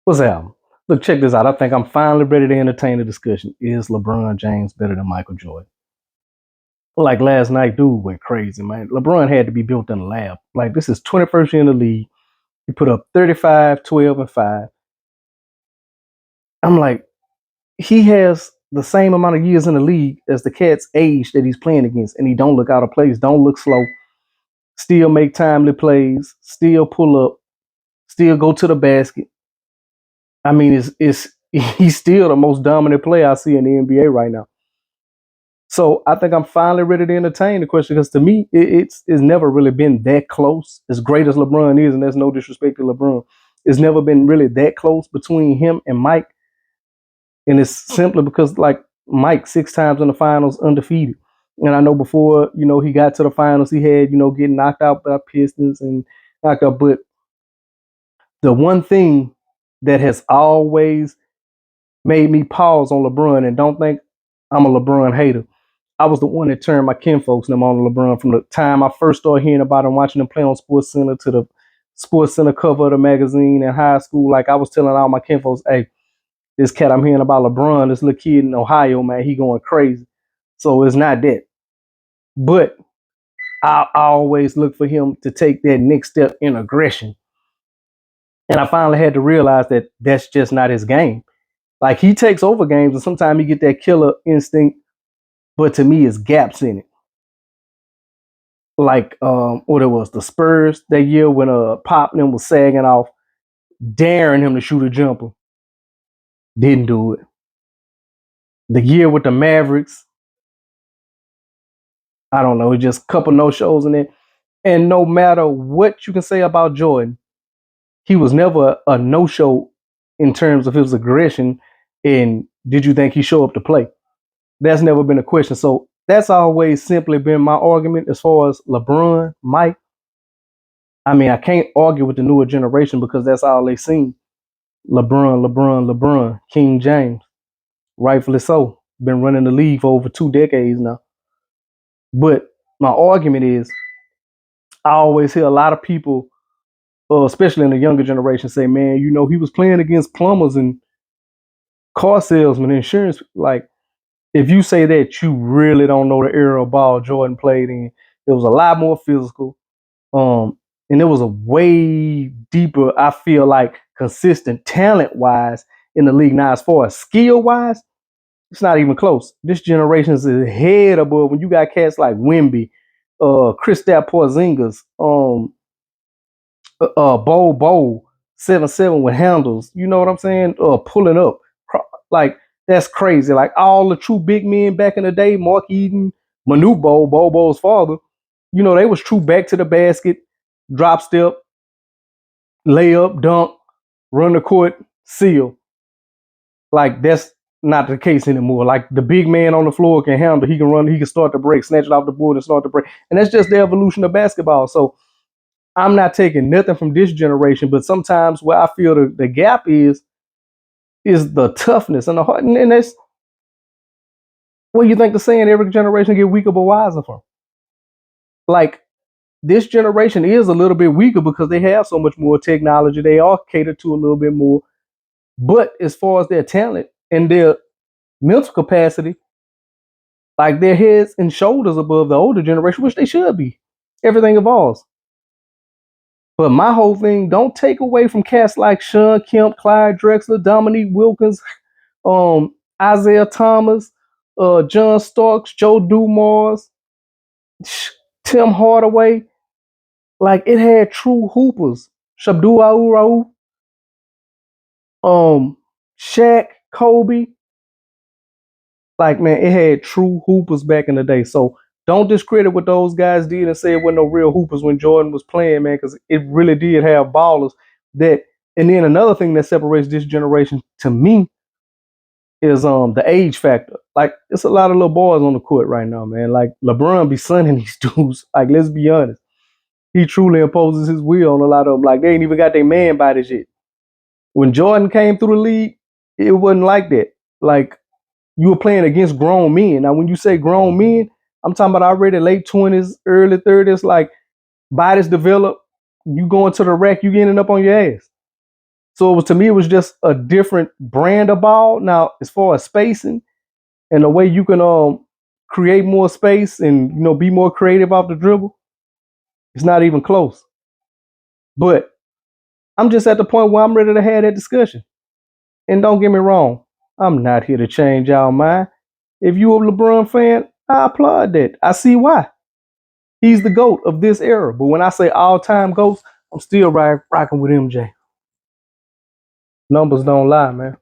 What's that? Look, check this out. I think I'm finally ready to entertain the discussion. Is LeBron James better than Michael Jordan? Like last night, dude went crazy, man. LeBron had to be built in a lab. Like this is 21st year in the league. He put up 35, 12, and 5. I'm like, he has the same amount of years in the league as the cat's age that he's playing against, and he don't look out of place, don't look slow, still make timely plays, still pull up, still go to the basket. I mean, it's he's still the most dominant player I see in the NBA right now. So I think I'm finally ready to entertain the question because to me, it's never really been that close. As great as LeBron is, and there's no disrespect to LeBron, it's never been really that close between him and Mike. And it's simply because like Mike 6 times in the finals undefeated. And I know before, he got to the finals, he had, getting knocked out by Pistons and knocked out. But the one thing that has always made me pause on LeBron and don't think I'm a LeBron hater. I was the one that turned my kinfolks and them on LeBron from the time I first started hearing about him, watching him play on Sports Center to the Sports Center cover of the magazine in high school. Like I was telling all my kinfolks, hey, this cat I'm hearing about LeBron, this little kid in Ohio, man, he going crazy. So it's not that. But I always look for him to take that next step in aggression. And I finally had to realize that that's just not his game. Like he takes over games and sometimes he get that killer instinct, but to me, it's gaps in it. Like what it was, the Spurs that year when Pop and them was sagging off, daring him to shoot a jumper. Didn't do it. The year with the Mavericks, I don't know, just a couple no shows in it. And no matter what you can say about Jordan, he was never a no show in terms of his aggression. And did you think he show up to play? That's never been a question. So that's always simply been my argument as far as LeBron, Mike. I mean, I can't argue with the newer generation because that's all they seen. LeBron, LeBron, LeBron, King James, rightfully so. Been running the league for over 2 decades now. But my argument is, I always hear a lot of people, especially in the younger generation, say, "Man, he was playing against plumbers and car salesmen, and insurance." Like, if you say that, you really don't know the era of ball Jordan played in. It was a lot more physical. And it was a way deeper, I feel like, consistent talent wise in the league. Now, as far as skill wise, it's not even close. This generation is head above when you got cats like Wimby, Kristaps Porzingis, Bo 7-7 with handles. You know what I'm saying? Pulling up. Like, that's crazy. Like, all the true big men back in the day, Mark Eden, Manute Bo's father, they was true back to the basket, drop step, layup, dunk, run the court, seal. Like that's not the case anymore. Like the big man on the floor can handle, he can run, he can start the break, snatch it off the board and start the break. And that's just the evolution of basketball. So I'm not taking nothing from this generation, but sometimes where I feel the gap is the toughness and the heart. And that's what you think the saying every generation get weaker but wiser from. Like this generation is a little bit weaker because they have so much more technology. They are catered to a little bit more. But as far as their talent and their mental capacity, like their heads and shoulders above the older generation, which they should be. Everything evolves. But my whole thing, don't take away from cats like Sean Kemp, Clyde Drexler, Dominique Wilkins, Isaiah Thomas, John Starks, Joe Dumars, Tim Hardaway. Like it had true hoopers. Shabdul Rauf, Shaq, Kobe. Like, man, it had true hoopers back in the day. So don't discredit what those guys did and say it wasn't no real hoopers when Jordan was playing, man, because it really did have ballers that. And then another thing that separates this generation to me is the age factor. Like, it's a lot of little boys on the court right now, man. Like LeBron be sunning these dudes. Like, let's be honest. He truly imposes his will on a lot of them. Like, they ain't even got their man bodies yet. When Jordan came through the league, it wasn't like that. Like, you were playing against grown men. Now, when you say grown men, I'm talking about already late 20s, early 30s, like bodies develop. You going to the rack, you ending up on your ass. So it was, to me, it was just a different brand of ball. Now, as far as spacing and the way you can create more space and be more creative off the dribble, it's not even close. But I'm just at the point where I'm ready to have that discussion. And don't get me wrong, I'm not here to change y'all mind. If you a LeBron fan, I applaud that. I see why. He's the GOAT of this era. But when I say all-time GOATs, I'm still rocking with MJ. Numbers don't lie, man.